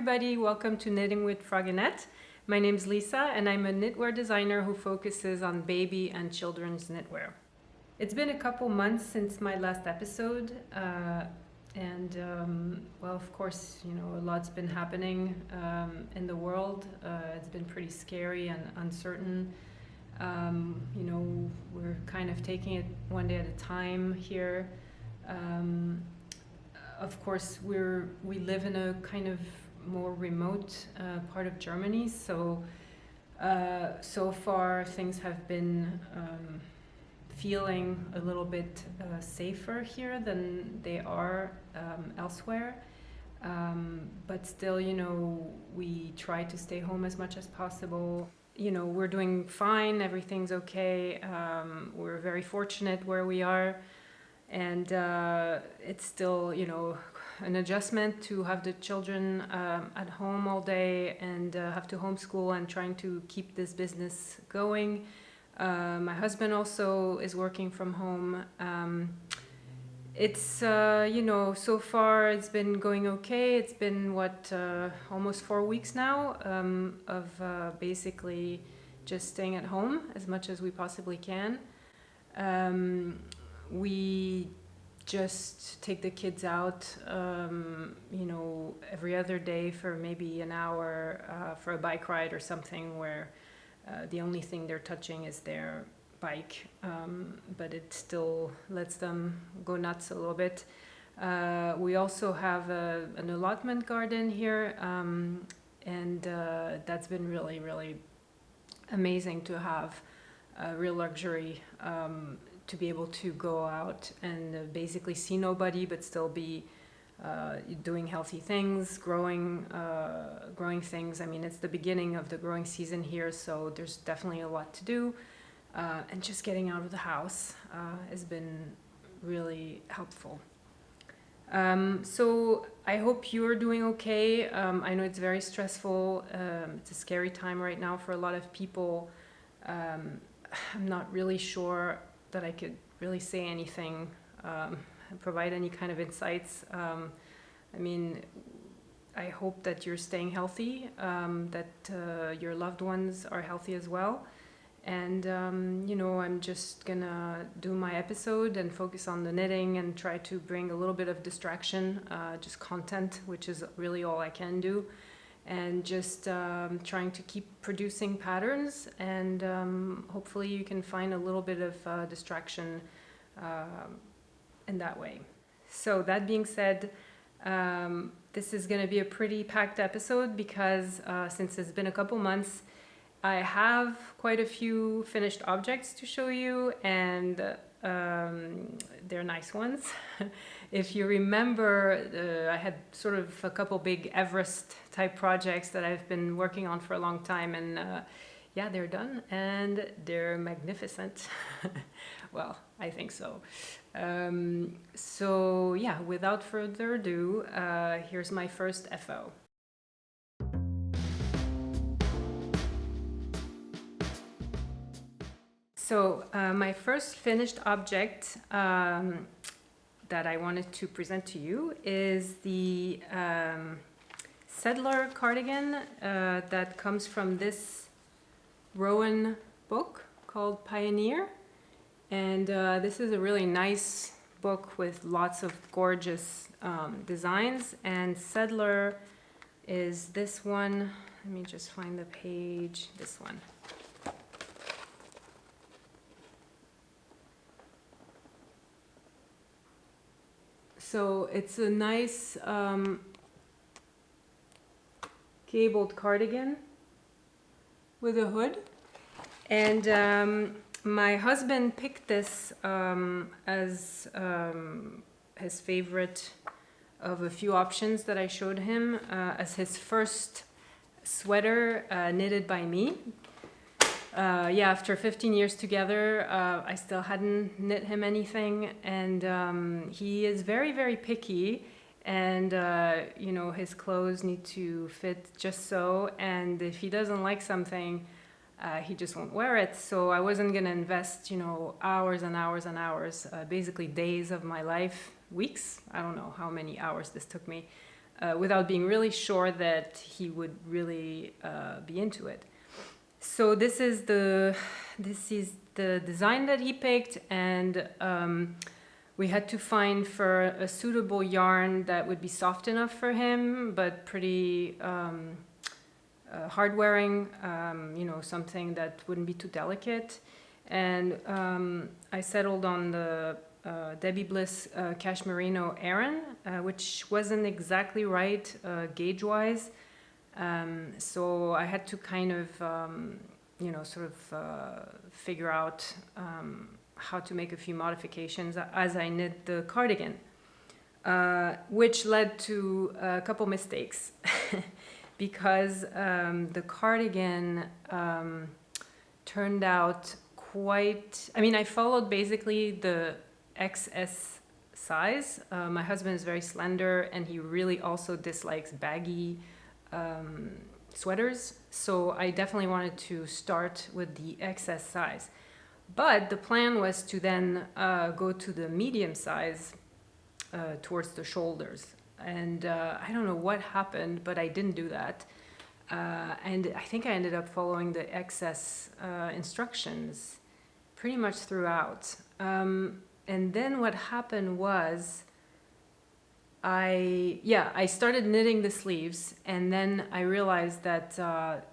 everybody, welcome to Knitting with Frogginette. My name's Lisa and I'm a knitwear designer who focuses on baby and children's knitwear. It's been a couple months since my last episode well, of course, a lot's been happening in the world. It's been pretty scary and uncertain. We're kind of taking it one day at a time here. Of course, we live in a kind of more remote part of Germany, so far things have been feeling a little bit safer here than they are elsewhere. But still, we try to stay home as much as possible. We're doing fine, everything's okay. We're very fortunate where we are. And it's still, an adjustment to have the children at home all day and have to homeschool and trying to keep this business going. My husband also is working from home. It's, so far it's been going okay. It's been, almost 4 weeks now of basically just staying at home as much as we possibly can. We just take the kids out, every other day for maybe an hour for a bike ride or something where the only thing they're touching is their bike, but it still lets them go nuts a little bit. We also have an allotment garden here, and that's been really, really amazing to have a real luxury. To be able to go out and basically see nobody, but still be doing healthy things, growing things. I mean, it's the beginning of the growing season here, so there's definitely a lot to do. And just getting out of the house has been really helpful. So I hope you're doing okay. I know it's very stressful. It's a scary time right now for a lot of people. I'm not really sure that I could really say anything, provide any kind of insights. I hope that you're staying healthy, that your loved ones are healthy as well. And, I'm just gonna do my episode and focus on the knitting and try to bring a little bit of distraction, just content, which is really all I can do. And just trying to keep producing patterns, and hopefully you can find a little bit of distraction in that way. So that being said, this is going to be a pretty packed episode because since it's been a couple months, I have quite a few finished objects to show you, and they're nice ones. If you remember, I had sort of a couple big Everest type projects that I've been working on for a long time, and they're done and they're magnificent. Well, I think so. Without further ado, here's my first FO. So my first finished object that I wanted to present to you is the Settler cardigan that comes from this Rowan book called Pioneer. And this is a really nice book with lots of gorgeous designs. And Settler is this one. Let me just find the page. This one. So it's a nice gabled cardigan with a hood. And my husband picked this as his favorite of a few options that I showed him as his first sweater knitted by me. After 15 years together, I still hadn't knit him anything, and he is very, very picky, and his clothes need to fit just so, and if he doesn't like something, he just won't wear it. So I wasn't gonna invest, hours and hours and hours, basically days of my life, weeks, I don't know how many hours this took me, without being really sure that he would really be into it. So this is the design that he picked, and we had to find for a suitable yarn that would be soft enough for him, but pretty hard wearing, you know, something that wouldn't be too delicate. And I settled on the Debbie Bliss Cashmerino aran, which wasn't exactly right gauge-wise. So I had to kind of, you know, sort of figure out how to make a few modifications as I knit the cardigan, which led to a couple mistakes because the cardigan turned out quite, I mean, I followed basically the XS size. My husband is very slender and he really also dislikes baggy sweaters, so I definitely wanted to start with the XS size. But the plan was to then go to the medium size towards the shoulders. And I don't know what happened, but I didn't do that. And I think I ended up following the XS instructions pretty much throughout. And then what happened was I started knitting the sleeves, and then I realized that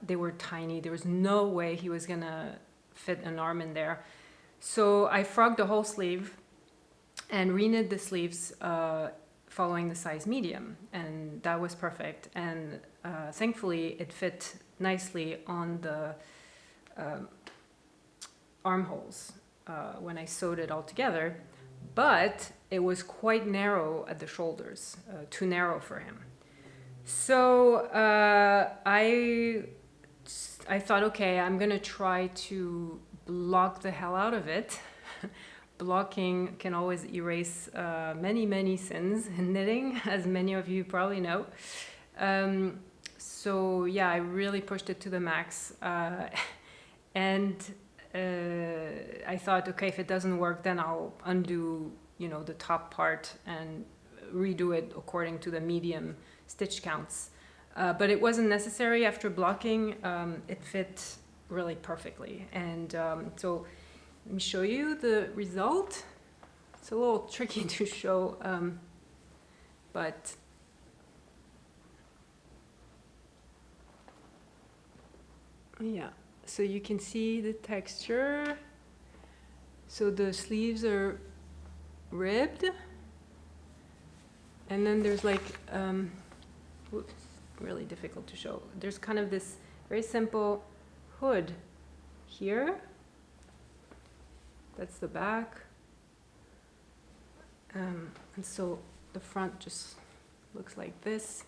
they were tiny. There was no way he was gonna fit an arm in there. So I frogged the whole sleeve and reknit the sleeves following the size medium, and that was perfect. And thankfully it fit nicely on the armholes when I sewed it all together. But it was quite narrow at the shoulders, too narrow for him. So I thought, okay, I'm gonna try to block the hell out of it. Blocking can always erase many sins in knitting, as many of you probably know. So yeah, I really pushed it to the max. And I thought, okay, if it doesn't work, then I'll undo, you know, the top part and redo it according to the medium stitch counts. But it wasn't necessary. After blocking, it fit really perfectly. And so let me show you the result. It's a little tricky to show, but yeah. So you can see the texture. So the sleeves are ribbed, and then there's like, whoops, really difficult to show. There's kind of this very simple hood here. That's the back. And so the front just looks like this.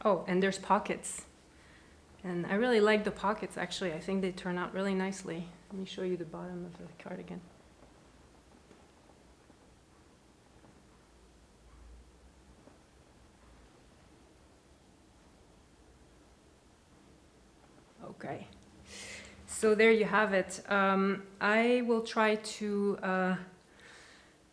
Oh, and there's pockets. And I really like the pockets, actually. I think they turn out really nicely. Let me show you the bottom of the cardigan. Okay. So there you have it. I will try to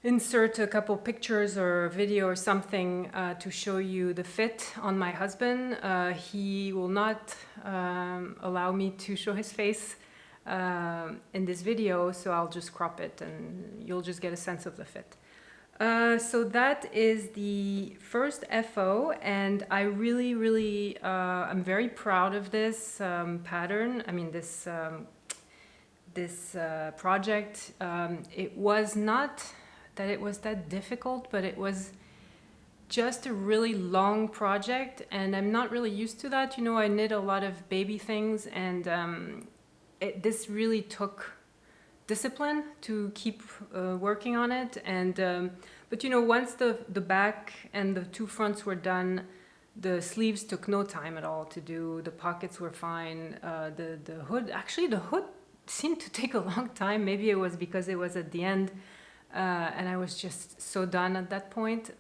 insert a couple pictures or video or something to show you the fit on my husband. He will not allow me to show his face in this video, so I'll just crop it and you'll just get a sense of the fit. So that is the first FO, and I really, I'm very proud of this pattern. I mean, this project. It was not that it was that difficult, but it was just a really long project, and I'm not really used to that. You know, I knit a lot of baby things, and this really took discipline to keep working on it. And but you know, once the back and the two fronts were done, the sleeves took no time at all to do. The pockets were fine. The hood, actually the hood seemed to take a long time. Maybe it was because it was at the end. And I was just so done at that point.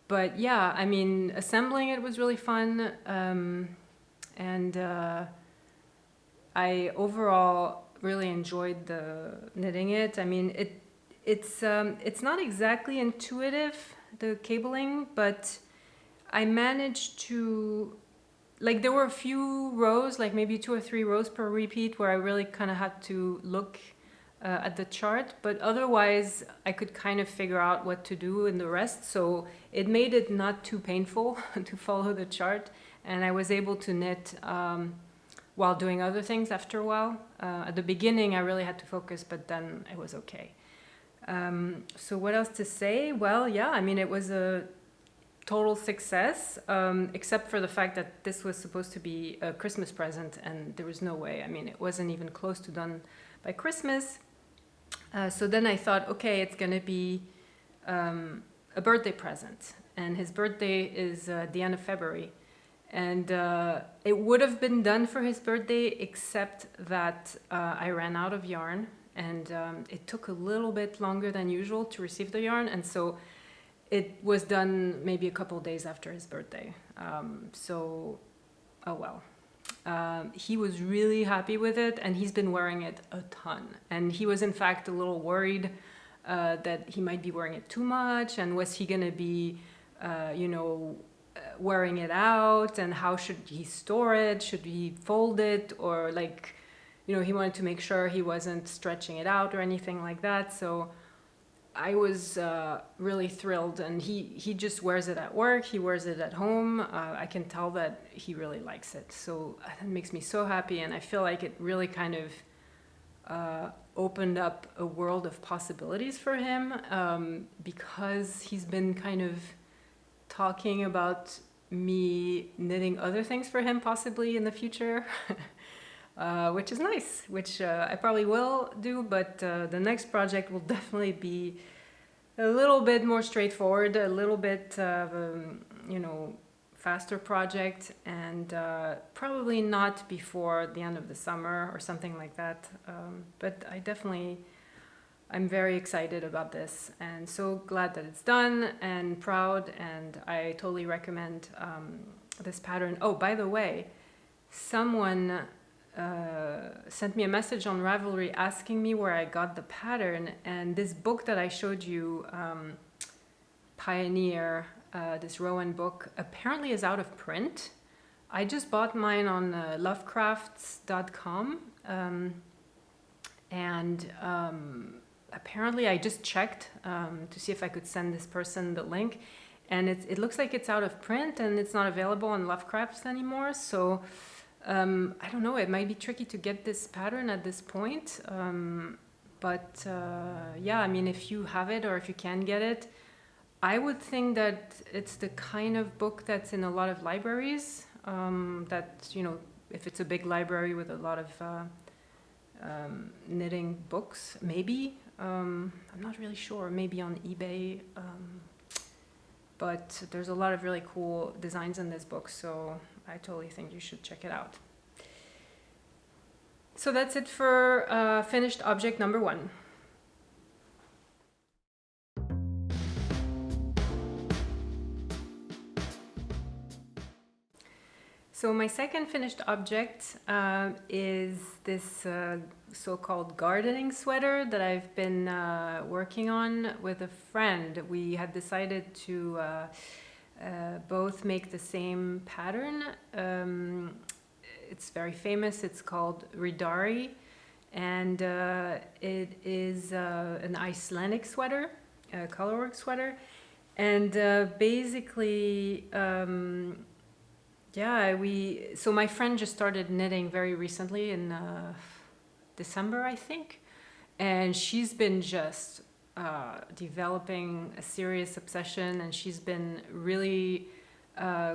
But yeah, I mean, assembling it was really fun. And I overall really enjoyed knitting it. I mean, it's not exactly intuitive, the cabling, but I managed to, like, there were a few rows, like maybe 2 or 3 rows per repeat, where I really kind of had to look at the chart, but otherwise I could kind of figure out what to do in the rest. So it made it not too painful to follow the chart, and I was able to knit while doing other things after a while. At the beginning I really had to focus, but then it was okay. So what else to say? Well, yeah, I mean, it was a total success, except for the fact that this was supposed to be a Christmas present, and there was no way. I mean, it wasn't even close to done by Christmas. So then I thought, okay, it's going to be a birthday present. And his birthday is the end of February. And it would have been done for his birthday, except that I ran out of yarn. And it took a little bit longer than usual to receive the yarn. And so it was done maybe a couple days after his birthday. So, oh well. He was really happy with it, and he's been wearing it a ton. And he was in fact a little worried that he might be wearing it too much, and was he going to be, wearing it out, and how should he store it? Should he fold it? Or like, he wanted to make sure he wasn't stretching it out or anything like that. So I was really thrilled, and he just wears it at work, he wears it at home. I can tell that he really likes it. So that makes me so happy, and I feel like it really kind of opened up a world of possibilities for him, because he's been kind of talking about me knitting other things for him possibly in the future. Which is nice, which I probably will do, but the next project will definitely be a little bit more straightforward, a little bit of a, faster project, and probably not before the end of the summer or something like that. But I'm very excited about this, and so glad that it's done, and proud, and I totally recommend this pattern. Oh, by the way, someone sent me a message on Ravelry asking me where I got the pattern, and this book that I showed you, Pioneer, this Rowan book, apparently is out of print. I just bought mine on lovecrafts.com, and apparently I just checked to see if I could send this person the link, and it looks like it's out of print and it's not available on Lovecrafts anymore. So I don't know, it might be tricky to get this pattern at this point, but yeah, I mean, if you have it or if you can get it, I would think that it's the kind of book that's in a lot of libraries, that, if it's a big library with a lot of knitting books, maybe, I'm not really sure, maybe on eBay, but there's a lot of really cool designs in this book, so I totally think you should check it out. So that's it for finished object number 1. So my second finished object is this so-called gardening sweater that I've been working on with a friend. We had decided to both make the same pattern. It's very famous. It's called Riddari, and it is an Icelandic sweater, a colorwork sweater, and basically, so my friend just started knitting very recently in December, I think, and she's been just developing a serious obsession, and she's been really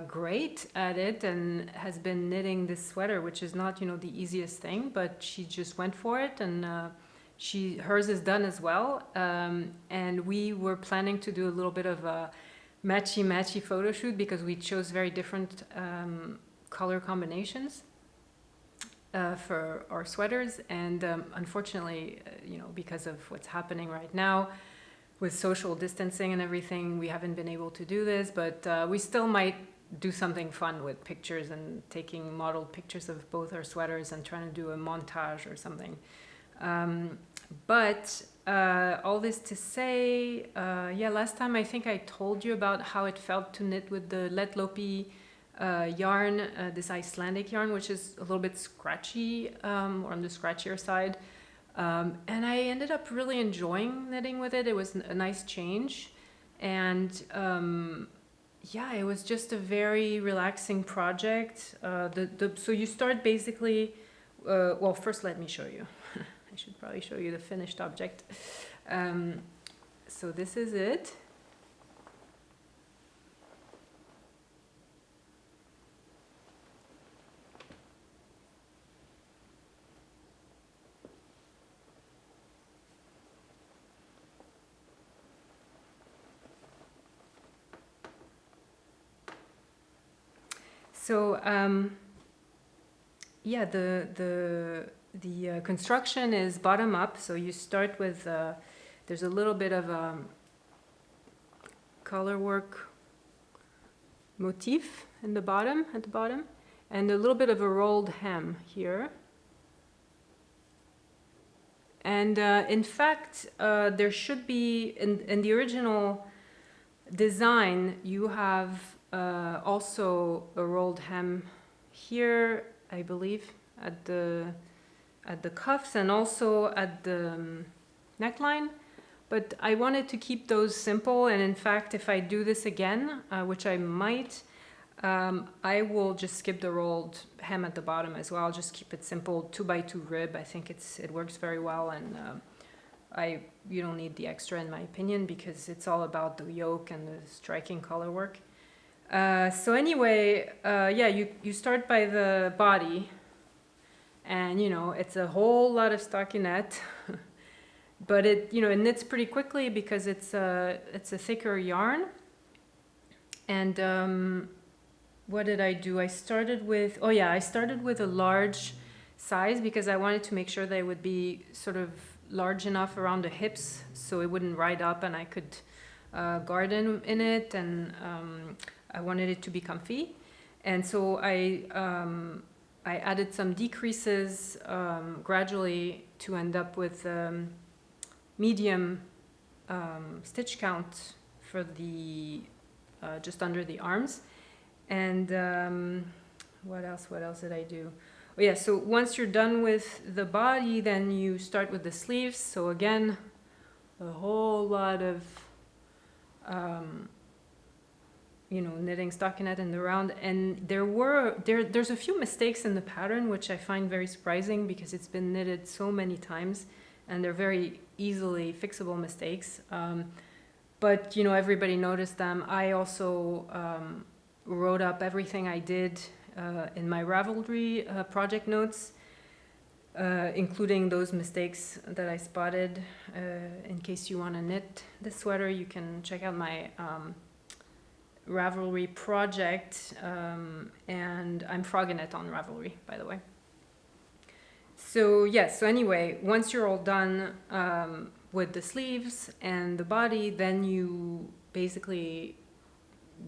great at it, and has been knitting this sweater, which is not, the easiest thing, but she just went for it, and hers is done as well, and we were planning to do a little bit of a matchy photo shoot, because we chose very different color combinations for our sweaters, and unfortunately, because of what's happening right now with social distancing and everything, we haven't been able to do this, but we still might do something fun with pictures and taking modeled pictures of both our sweaters and trying to do a montage or something. But all this to say, yeah, last time I think I told you about how it felt to knit with the Léttlopi yarn, this Icelandic yarn, which is a little bit scratchy, or on the scratchier side. And I ended up really enjoying knitting with it. It was a nice change. And yeah, it was just a very relaxing project. So you start basically, well, first let me show you. I should probably show you the finished object. So this is it. So yeah, the construction is bottom up. So you start with there's a little bit of color work motif in the bottom, at the bottom, and a little bit of a rolled hem here. And in fact, there should be in the original design you have also a rolled hem here, I believe, at the cuffs and also at the neckline. But I wanted to keep those simple, and in fact, if I do this again, which I might, I will just skip the rolled hem at the bottom as well. I'll just keep it simple, 2x2 rib. I think it works very well, and you don't need the extra in my opinion, because it's all about the yoke and the striking color work. So anyway, yeah, you start by the body, and it's a whole lot of stockinette, but it knits pretty quickly because it's a thicker yarn. And what did I do? I started with a large size because I wanted to make sure that it would be sort of large enough around the hips so it wouldn't ride up and I could garden in it, and I wanted it to be comfy. And so I added some decreases gradually to end up with medium stitch count for the just under the arms. And what else did I do? Oh yeah, so once you're done with the body, then you start with the sleeves. So again, a whole lot of knitting stockinette in the round. And there's a few mistakes in the pattern which I find very surprising because it's been knitted so many times and they're very easily fixable mistakes. But everybody noticed them. I also wrote up everything I did in my Ravelry project notes, including those mistakes that I spotted. In case you want to knit this sweater, you can check out my Ravelry project, and I'm Frogginette on Ravelry, by the way. So yes, so anyway, once you're all done with the sleeves and the body, then you basically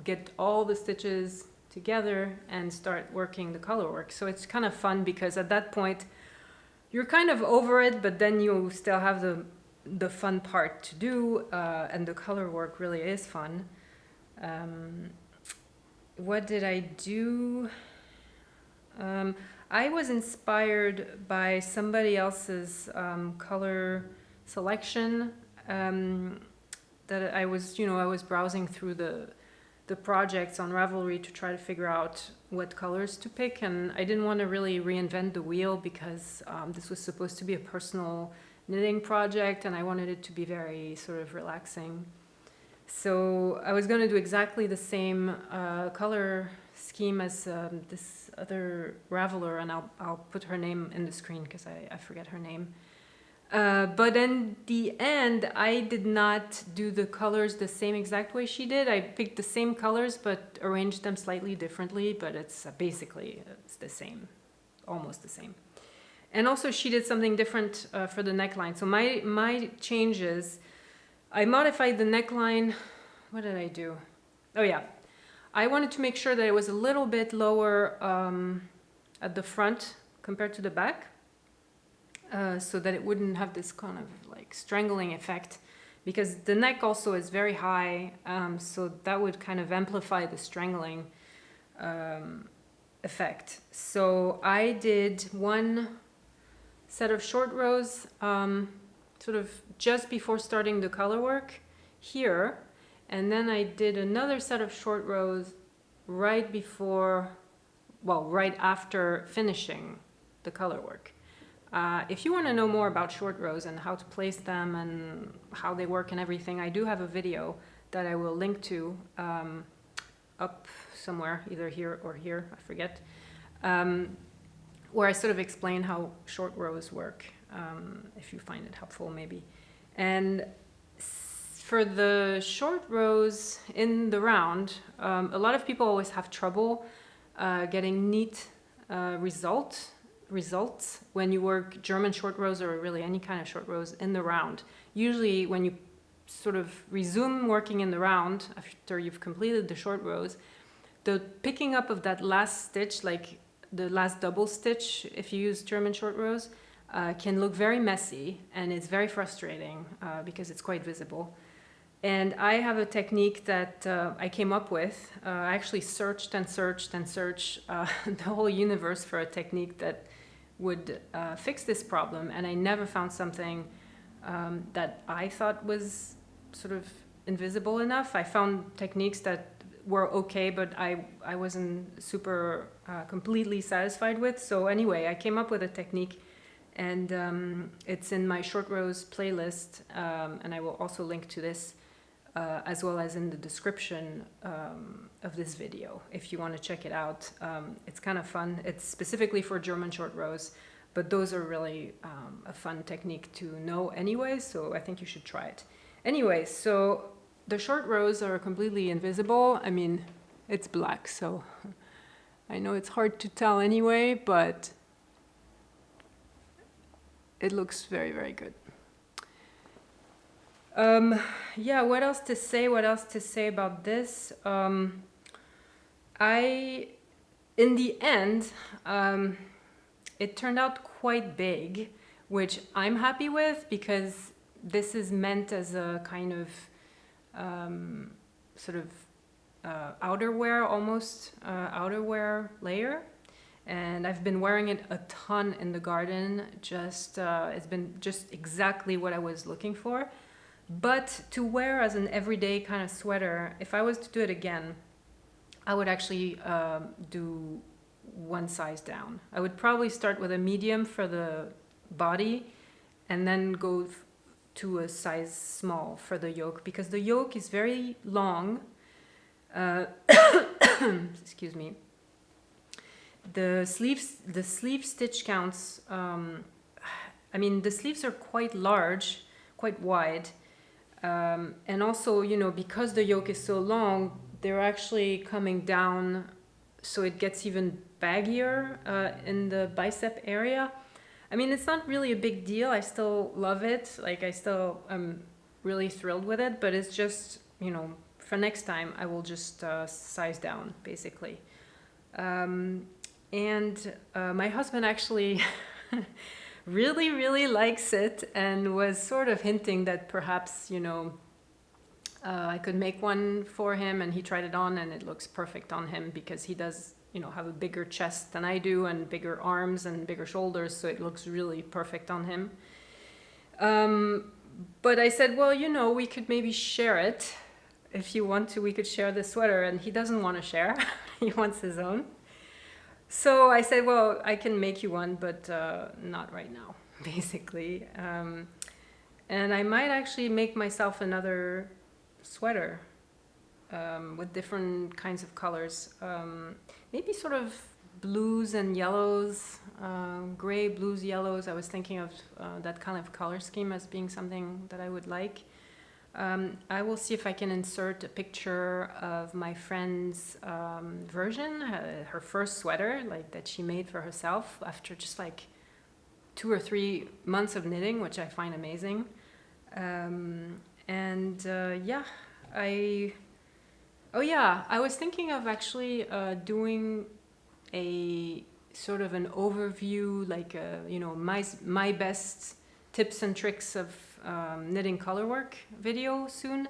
get all the stitches together and start working the color work. So it's kind of fun because at that point you're kind of over it, but then you still have the fun part to do, and the color work really is fun. What did I do? I was inspired by somebody else's color selection that I was browsing through the projects on Ravelry to try to figure out what colors to pick, and I didn't want to really reinvent the wheel because this was supposed to be a personal knitting project and I wanted it to be very sort of relaxing. So I was going to do exactly the same color scheme as this other Raveler, and I'll put her name in the screen because I forget her name. But in the end, I did not do the colors the same exact way she did. I picked the same colors but arranged them slightly differently, but it's basically the same, almost the same. And also she did something different for the neckline. So my changes, I modified the neckline. What did I do? Oh yeah. I wanted to make sure that it was a little bit lower at the front compared to the back, so that it wouldn't have this kind of like strangling effect, because the neck also is very high, so that would kind of amplify the strangling effect. So I did one set of short rows sort of just before starting the color work here, and then I did another set of short rows right before, well, right after finishing the color work. If you want to know more about short rows and how to place them and how they work and everything, I do have a video that I will link to up somewhere, either here or here, I forget, where I sort of explain how short rows work, if you find it helpful maybe. And for the short rows in the round, a lot of people always have trouble getting neat results when you work German short rows or really any kind of short rows in the round. Usually when you sort of resume working in the round after you've completed the short rows, the picking up of that last stitch, like the last double stitch, if you use German short rows, can look very messy, and it's very frustrating because it's quite visible. And I have a technique that I came up with. I actually searched and searched and searched the whole universe for a technique that would fix this problem, and I never found something that I thought was sort of invisible enough. I found techniques that were okay, but I wasn't super completely satisfied with. So anyway, I came up with a technique, and it's in my short rows playlist, and I will also link to this as well as in the description of this video if you want to check it out. It's kind of fun. It's specifically for German short rows, but those are really a fun technique to know anyway, so I think you should try it. Anyway, so the short rows are completely invisible. I mean, it's black, so I know it's hard to tell anyway, but it looks very, very good. Yeah, what else to say about this? In the end, it turned out quite big, which I'm happy with, because this is meant as a kind of sort of outerwear, almost outerwear layer. And I've been wearing it a ton in the garden. Just it's been just exactly what I was looking for. But to wear as an everyday kind of sweater, if I was to do it again, I would actually do one size down. I would probably start with a medium for the body and then go to a size small for the yoke, because the yoke is very long. Excuse me. The sleeve stitch counts, I mean, the sleeves are quite large, quite wide. And also, you know, because the yoke is so long, they're actually coming down, so it gets even baggier in the bicep area. I mean, it's not really a big deal. I still love it. Like, I'm really thrilled with it, but it's just, you know, for next time, I will just size down, basically. And my husband actually really, really likes it, and was sort of hinting that perhaps, you know, I could make one for him, and he tried it on and it looks perfect on him, because he does, you know, have a bigger chest than I do and bigger arms and bigger shoulders, so it looks really perfect on him. But I said, well, you know, we could maybe share it. If you want to, we could share the sweater, and he doesn't want to share. He wants his own. So I said, well, I can make you one, but not right now, basically. And I might actually make myself another sweater with different kinds of colors. Maybe sort of blues and yellows, gray, blues, yellows. I was thinking of that kind of color scheme as being something that I would like. I will see if I can insert a picture of my friend's version, her first sweater, like that she made for herself after just like 2 or 3 months of knitting, which I find amazing. Yeah, Oh yeah, I was thinking of actually doing a sort of an overview, like my best tips and tricks of knitting colorwork video soon.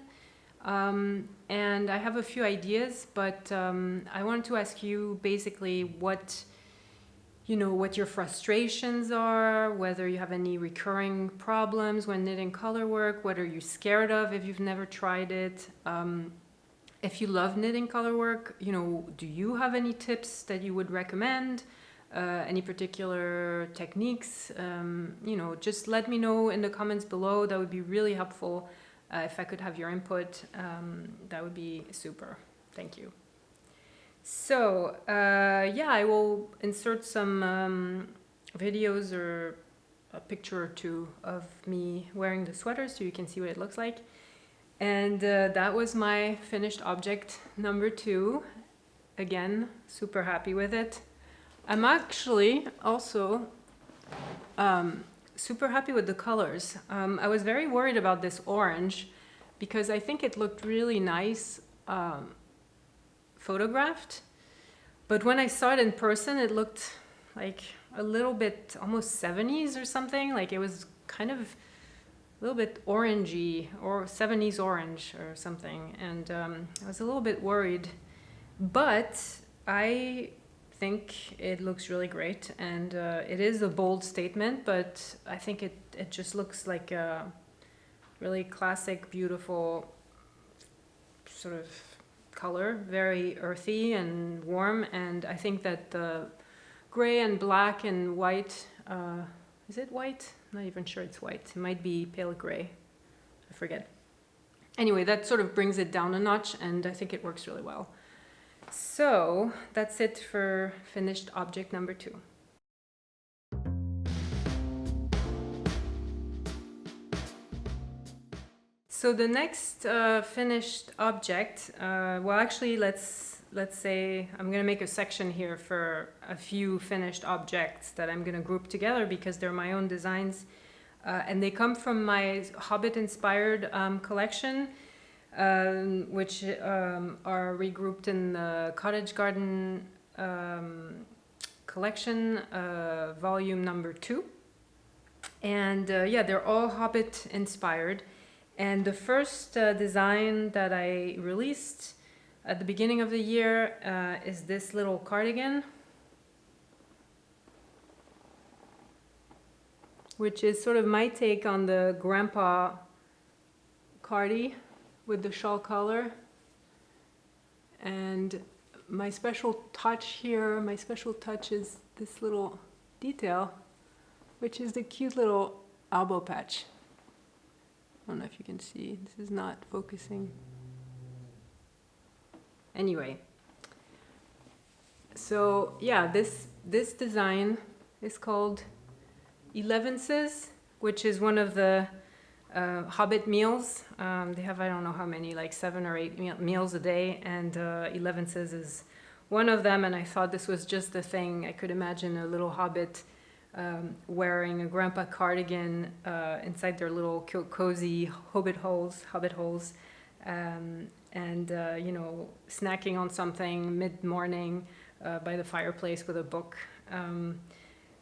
And I have a few ideas, but I wanted to ask you basically what your frustrations are, whether you have any recurring problems when knitting colorwork, what are you scared of if you've never tried it. If you love knitting colorwork, do you have any tips that you would recommend? Any particular techniques? Just let me know in the comments below. That would be really helpful. If I could have your input, that would be super. Thank you. So, I will insert some videos or a picture or two of me wearing the sweater so you can see what it looks like. And that was my finished object number 2. Again, super happy with it. I'm actually also super happy with the colors. I was very worried about this orange because I think it looked really nice photographed. But when I saw it in person, it looked like a little bit almost 70s or something. Like it was kind of a little bit orangey or 70s orange or something. And I was a little bit worried. But I think it looks really great. And it is a bold statement, but I think it just looks like a really classic, beautiful sort of color, very earthy and warm. And I think that the gray and black and white, is it white? I'm not even sure it's white. It might be pale gray. I forget. Anyway, that sort of brings it down a notch, and I think it works really well. So that's it for finished object number 2. So the next finished object, actually let's say I'm going to make a section here for a few finished objects that I'm going to group together because they're my own designs, and they come from my Hobbit-inspired collection, which are regrouped in the Cottage Garden collection, volume number 2. And they're all Hobbit-inspired. And the first design that I released at the beginning of the year is this little cardigan, which is sort of my take on the grandpa cardi with the shawl collar. And my special touch is this little detail, which is the cute little elbow patch. I don't know if you can see, this is not focusing. Anyway, so yeah, this design is called Elevenses, which is one of the Hobbit meals. They have, I don't know how many, like 7 or 8 meals a day, and Elevenses is one of them, and I thought this was just the thing. I could imagine a little Hobbit wearing a grandpa cardigan inside their little cozy hobbit holes, and snacking on something mid-morning by the fireplace with a book.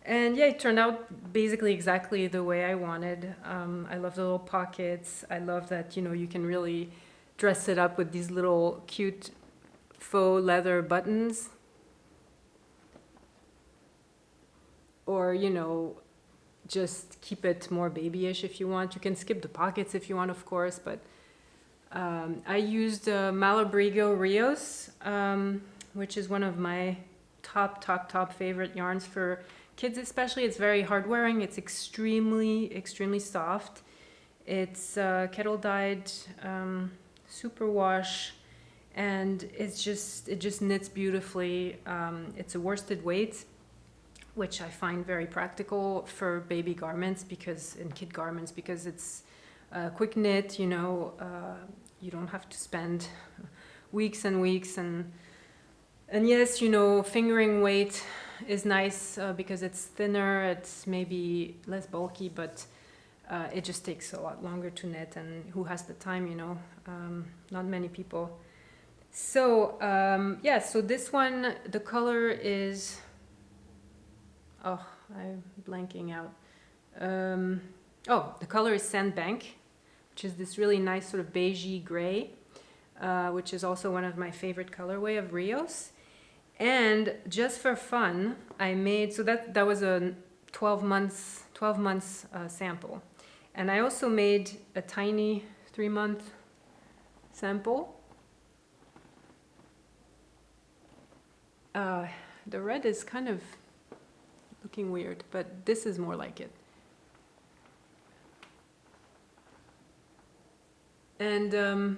And yeah, it turned out basically exactly the way I wanted. I love the little pockets. I love that, you can really dress it up with these little cute faux leather buttons. Or, just keep it more babyish if you want. You can skip the pockets if you want, of course, but I used Malabrigo Rios, which is one of my top favorite yarns for kids especially. It's very hard wearing. It's extremely soft. It's kettle dyed, super wash, and it just knits beautifully. It's a worsted weight, which I find very practical for baby garments and kid garments, because it's a quick knit, you don't have to spend weeks and weeks. And yes, fingering weight is nice because it's thinner, it's maybe less bulky, but it just takes a lot longer to knit, and who has the time, not many people. So yeah, so this one, the color is, oh, I'm blanking out. Oh, the color is Sandbank, which is this really nice sort of beigey gray, which is also one of my favorite colorway of Rios. And just for fun, I made, so that was a 12 months sample. And I also made a tiny 3-month sample. The red is kind of looking weird, but this is more like it. And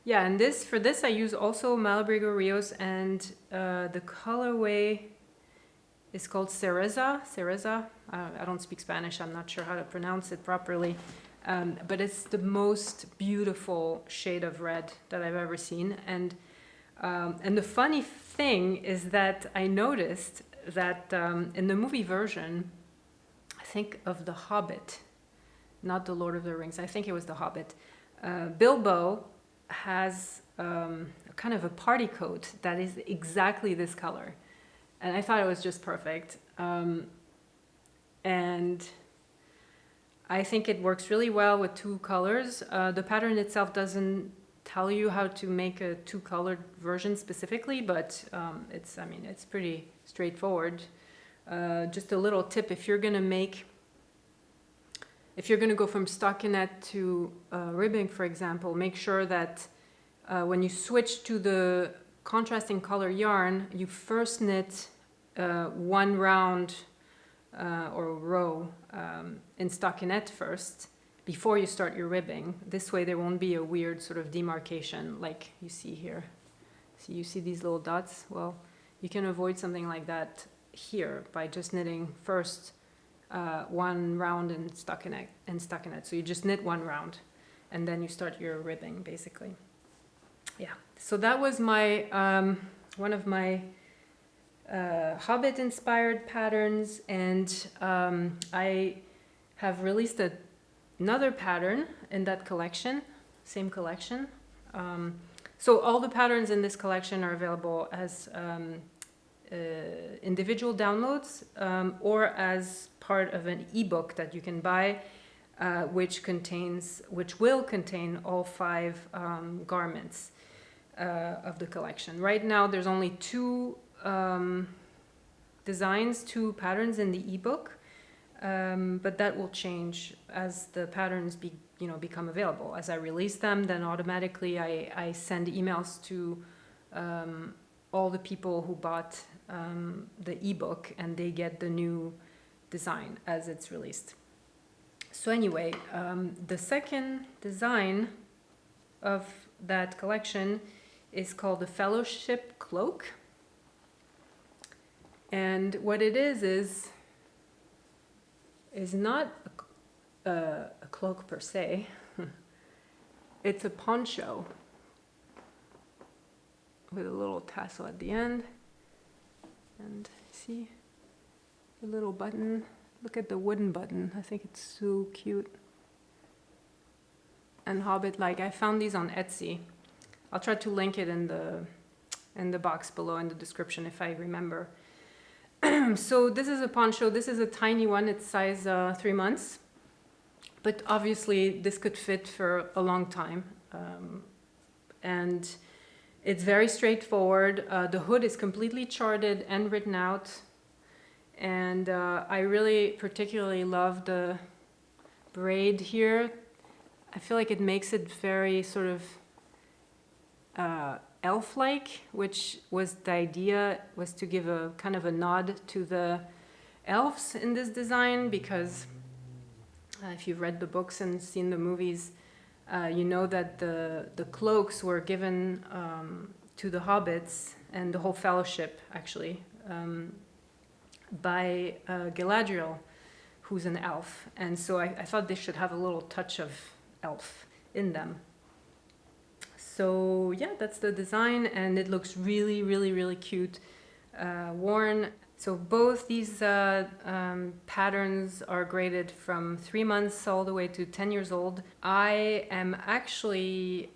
yeah, and for this I use also Malabrigo Rios, and the colorway is called Cereza. I don't speak Spanish, I'm not sure how to pronounce it properly, but it's the most beautiful shade of red that I've ever seen. And the funny thing is that I noticed that in the movie version, I think of The Hobbit, not The Lord of the Rings, I think it was The Hobbit, Bilbo has kind of a party coat that is exactly this color. And I thought it was just perfect. And I think it works really well with 2 colors. The pattern itself doesn't tell you how to make a 2-colored version specifically, but it's pretty straightforward. Just a little tip, if you're gonna go from stockinette to ribbing, for example, make sure that when you switch to the contrasting color yarn, you first knit 1 round or row in stockinette first before you start your ribbing. This way there won't be a weird sort of demarcation like you see here. So you see these little dots? Well, you can avoid something like that here by just knitting first 1 round in stockinette. So you just knit 1 round and then you start your ribbing basically. Yeah, so that was my one of my Hobbit inspired patterns, and I have released another pattern in that collection, same collection. So all the patterns in this collection are available as individual downloads or as part of an ebook that you can buy, which will contain all 5 garments of the collection. Right now there's only 2 designs, 2 patterns in the ebook, but that will change as the patterns become available. As I release them, then automatically I send emails to all the people who bought the ebook, and they get the new design as it's released. So anyway, the second design of that collection is called the Fellowship Cloak. And what it is not a cloak per se. It's a poncho with a little tassel at the end. And see the little button. Look at the wooden button. I think it's so cute and Hobbit-like. I found these on Etsy. I'll try to link it in the box below in the description if I remember. So this is a poncho. This is a tiny one. It's size 3 months. But obviously this could fit for a long time. And it's very straightforward. The hood is completely charted and written out. And I really particularly love the braid here. I feel like it makes it very sort of elf-like, which was the idea, was to give a kind of a nod to the elves in this design, because if you've read the books and seen the movies, you know that the cloaks were given to the hobbits and the whole fellowship, actually, by Galadriel, who's an elf. And so I thought they should have a little touch of elf in them. So yeah, that's the design, and it looks really, really, really cute worn. So both these patterns are graded from 3 months all the way to 10 years old. I am actually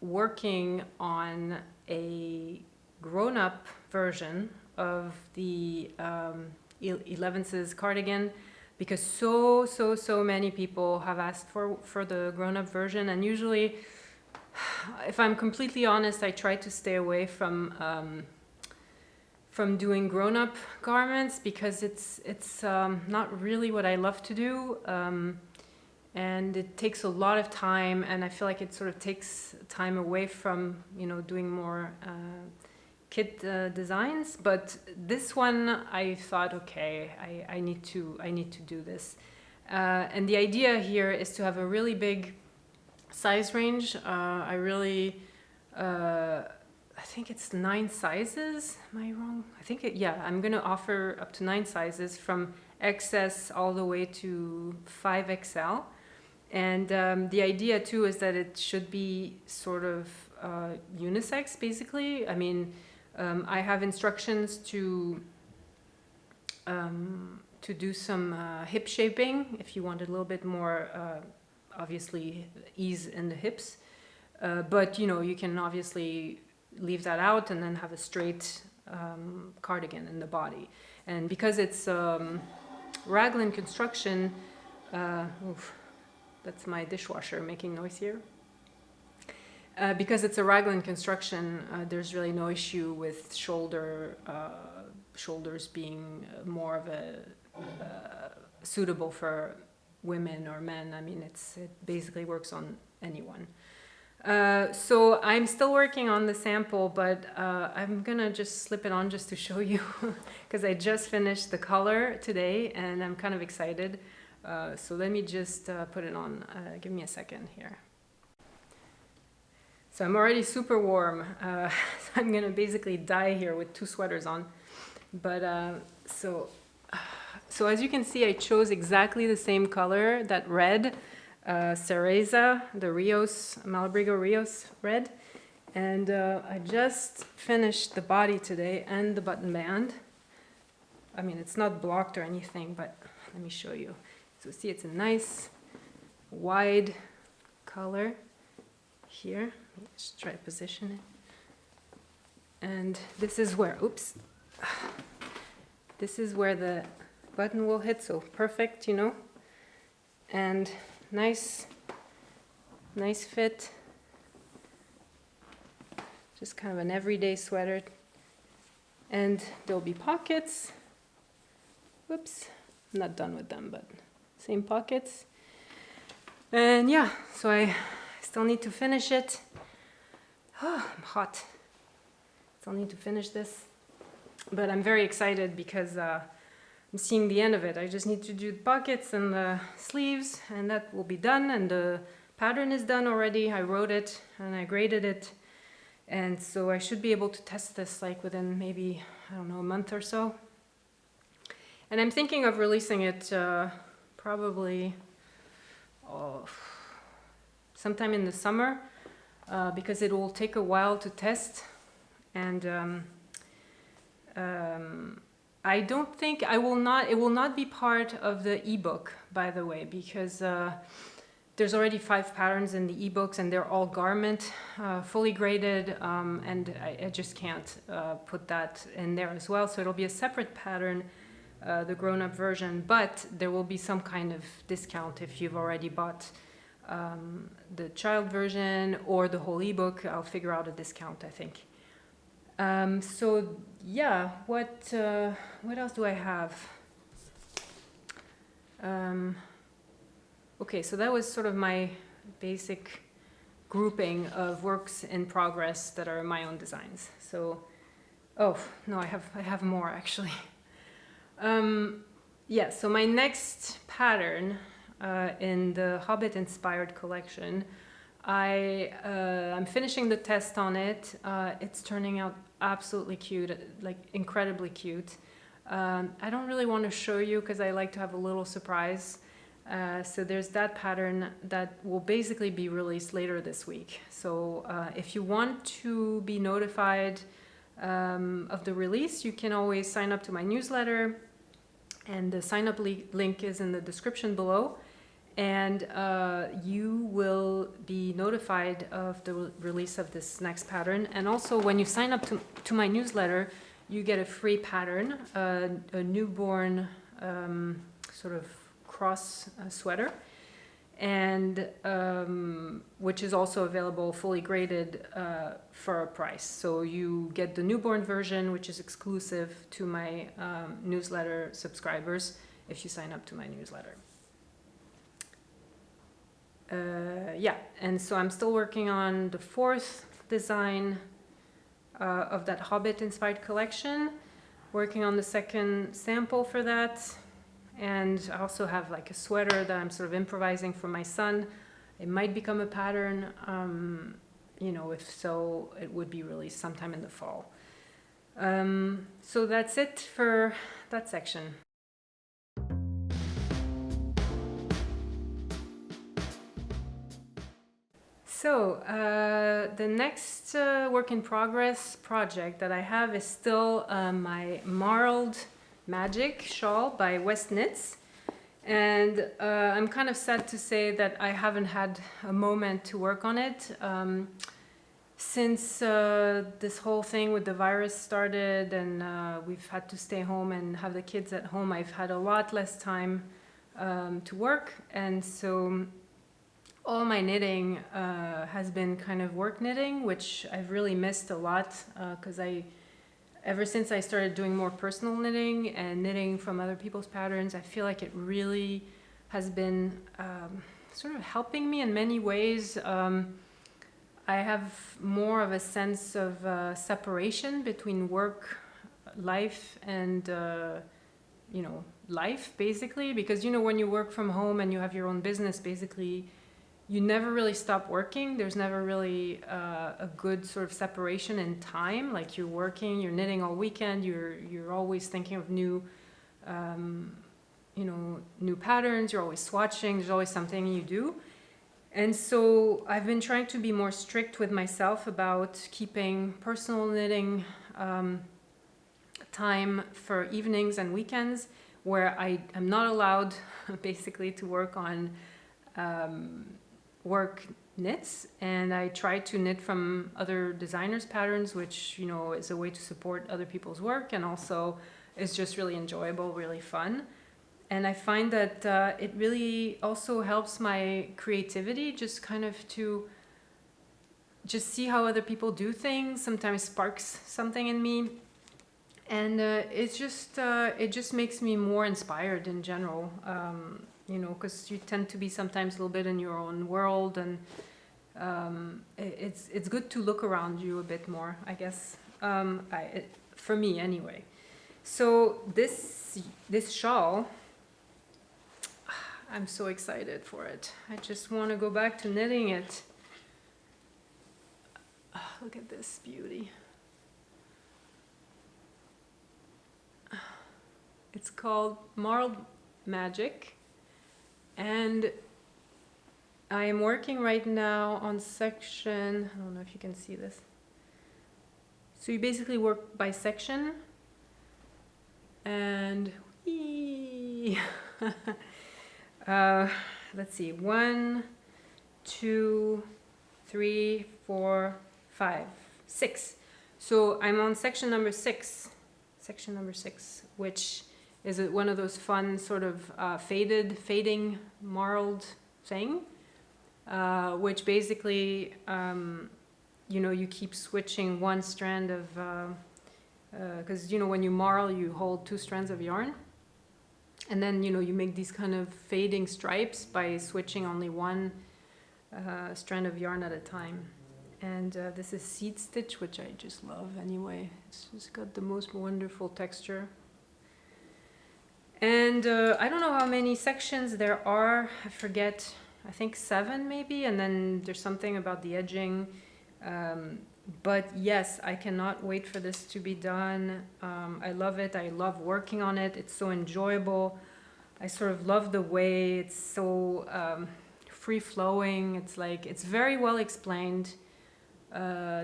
working on a grown-up version of the Elevenses cardigan, because so many people have asked for the grown-up version, and usually, if I'm completely honest, I try to stay away from doing grown-up garments, because it's not really what I love to do, and it takes a lot of time, and I feel like it sort of takes time away from, you know, doing more kit designs. But this one, I thought, okay, I need to do this, and the idea here is to have a really big size range. I think it's 9 sizes. Am I wrong? I think yeah, I'm gonna offer up to 9 sizes, from XS all the way to 5XL. And the idea too is that it should be sort of unisex, basically. I mean, I have instructions to do some hip shaping if you want a little bit more, obviously, ease in the hips. But you know, you can obviously leave that out and then have a straight cardigan in the body. And because it's raglan construction, that's my dishwasher making noise here. Because it's a raglan construction, there's really no issue with shoulders being more of a suitable for women or men. I mean, it basically works on anyone. So I'm still working on the sample, but I'm gonna just slip it on just to show you, because I just finished the color today and I'm kind of excited. So let me just put it on. Give me a second here. So I'm already super warm. So I'm gonna basically die here with 2 sweaters on. But so as you can see, I chose exactly the same color, that red. Cereza, the Rios, Malabrigo Rios red. And I just finished the body today and the button band. I mean, it's not blocked or anything, but let me show you. So see, it's a nice wide color here. Let's try to position it. And this is where, oops, this is where the button will hit, so perfect, you know. And nice fit. Just kind of an everyday sweater. And there'll be pockets. Whoops, I'm not done with them, but same pockets. And yeah, so I still need to finish it. Oh, I'm hot. Still need to finish this. But I'm very excited because I'm seeing the end of it. I just need to do the pockets and the sleeves, and that will be done. And the pattern is done already. I wrote it and I graded it. And so I should be able to test this like within maybe, I don't know, a month or so. And I'm thinking of releasing it probably sometime in the summer, because it will take a while to test. And I don't think it will not be part of the ebook, by the way, because there's already 5 patterns in the ebooks and they're all garment, fully graded, and I just can't put that in there as well. So it'll be a separate pattern, the grown-up version, but there will be some kind of discount if you've already bought the child version or the whole ebook. I'll figure out a discount, I think. So yeah, what else do I have? Okay, so that was sort of my basic grouping of works in progress that are my own designs. So, oh no, I have more actually. Yeah, so my next pattern in the Hobbit inspired collection, I'm finishing the test on it. It's turning out absolutely cute, like incredibly cute. I don't really want to show you because I like to have a little surprise. So there's that pattern that will basically be released later this week. So if you want to be notified of the release, you can always sign up to my newsletter, and the sign up link is in the description below. And you will be notified of the release of this next pattern. And also, when you sign up to my newsletter, you get a free pattern, a newborn sort of cross sweater, and which is also available fully graded for a price. So you get the newborn version, which is exclusive to my newsletter subscribers if you sign up to my newsletter. Yeah, and so I'm still working on the fourth design of that Hobbit-inspired collection, working on the second sample for that, and I also have like a sweater that I'm sort of improvising for my son. It might become a pattern, you know, if so, it would be released sometime in the fall. So that's it for that section. So the next work in progress project that I have is still my Marled Magic shawl by West Knits. And I'm kind of sad to say that I haven't had a moment to work on it. Since this whole thing with the virus started and we've had to stay home and have the kids at home, I've had a lot less time to work. And so all my knitting has been kind of work knitting, which I've really missed a lot because ever since I started doing more personal knitting and knitting from other people's patterns, I feel like it really has been sort of helping me in many ways. I have more of a sense of separation between work, life, and you know, life basically, because you know, when you work from home and you have your own business, basically you never really stop working. There's never really a good sort of separation in time. Like you're working, you're knitting all weekend. You're always thinking of new, you know, new patterns. You're always swatching. There's always something you do. And so I've been trying to be more strict with myself about keeping personal knitting time for evenings and weekends, where I am not allowed basically to work on work knits, and I try to knit from other designers' patterns, which, you know, is a way to support other people's work, and also is just really enjoyable, really fun. And I find that it really also helps my creativity, just kind of to just see how other people do things, sometimes sparks something in me. And it just makes me more inspired in general. You know, because you tend to be sometimes a little bit in your own world, and it's good to look around you a bit more, I guess, for me anyway. So this shawl, I'm so excited for it. I just want to go back to knitting it. Look at this beauty. It's called Marled Magic. And I am working right now on section, I don't know if you can see this. So you basically work by section, and let's see, 1, 2, 3, 4, 5, 6. So I'm on section number 6, which is one of those fun sort of fading marled thing, which basically, you know, you keep switching one strand of, because, you know, when you marl, you hold 2 strands of yarn, and then, you know, you make these kind of fading stripes by switching only one strand of yarn at a time. And this is seed stitch, which I just love anyway. It's just got the most wonderful texture. And I don't know how many sections there are, I forget, I think 7 maybe, and then there's something about the edging. But yes, I cannot wait for this to be done. I love it, I love working on it, it's so enjoyable. I sort of love the way it's so free-flowing, it's like, it's very well explained.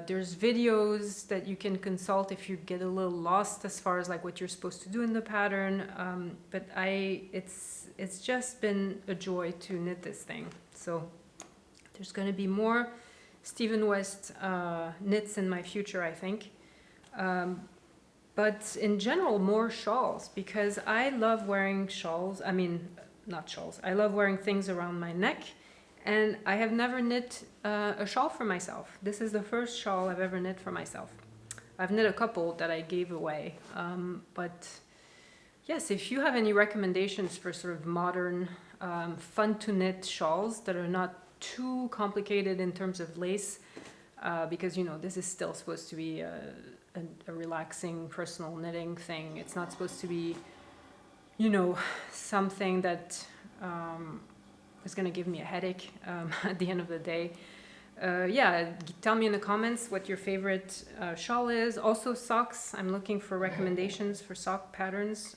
There's videos that you can consult if you get a little lost as far as like what you're supposed to do in the pattern, but it's it's just been a joy to knit this thing. So there's going to be more Stephen West knits in my future, I think. But in general, more shawls, because I love wearing shawls. I mean, not shawls. I love wearing things around my neck, and I have never knit a shawl for myself. This is the first shawl I've ever knit for myself. I've knit a couple that I gave away, but yes, if you have any recommendations for sort of modern, fun to knit shawls that are not too complicated in terms of lace, because you know this is still supposed to be a relaxing personal knitting thing. It's not supposed to be, you know, something that is going to give me a headache at the end of the day. Yeah, tell me in the comments what your favorite shawl is. Also socks. I'm looking for recommendations for sock patterns.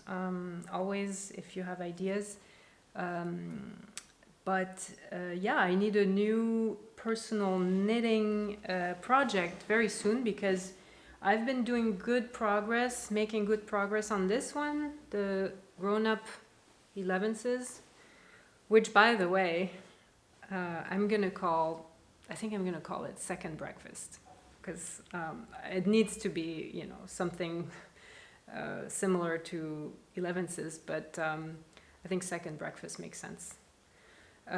Always, if you have ideas. But yeah, I need a new personal knitting project very soon, because I've been doing good progress, making good progress on this one, the grown-up Elevenses, which, by the way, I think I'm gonna call it Second Breakfast, because it needs to be, you know, something similar to Elevenses, but I think Second Breakfast makes sense.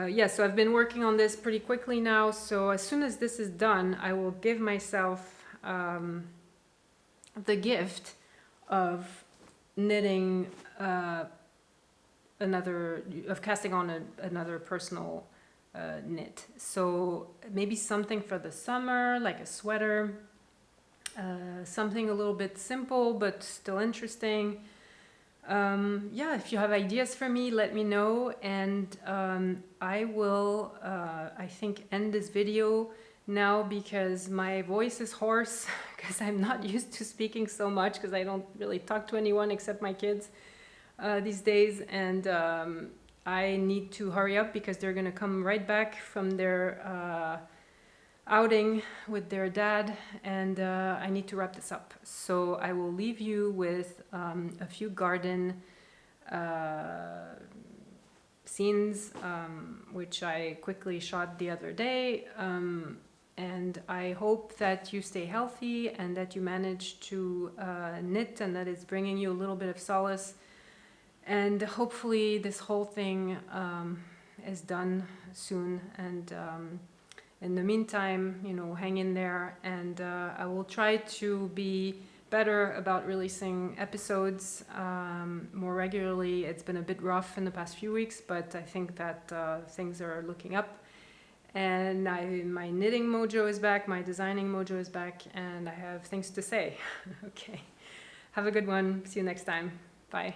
Yeah, so I've been working on this pretty quickly now, so as soon as this is done, I will give myself the gift of knitting casting on another personal knit. So maybe something for the summer, like a sweater, something a little bit simple but still interesting. Yeah, if you have ideas for me, let me know, and I will, I think, end this video now, because my voice is hoarse, because I'm not used to speaking so much, because I don't really talk to anyone except my kids these days, and I need to hurry up because they're going to come right back from their outing with their dad, and I need to wrap this up. So I will leave you with a few garden scenes, which I quickly shot the other day, and I hope that you stay healthy and that you manage to knit, and that it's bringing you a little bit of solace. And hopefully this whole thing is done soon. And in the meantime, you know, hang in there. And I will try to be better about releasing episodes more regularly. It's been a bit rough in the past few weeks, but I think that things are looking up. And my knitting mojo is back, my designing mojo is back, and I have things to say. Okay. Have a good one. See you next time. Bye.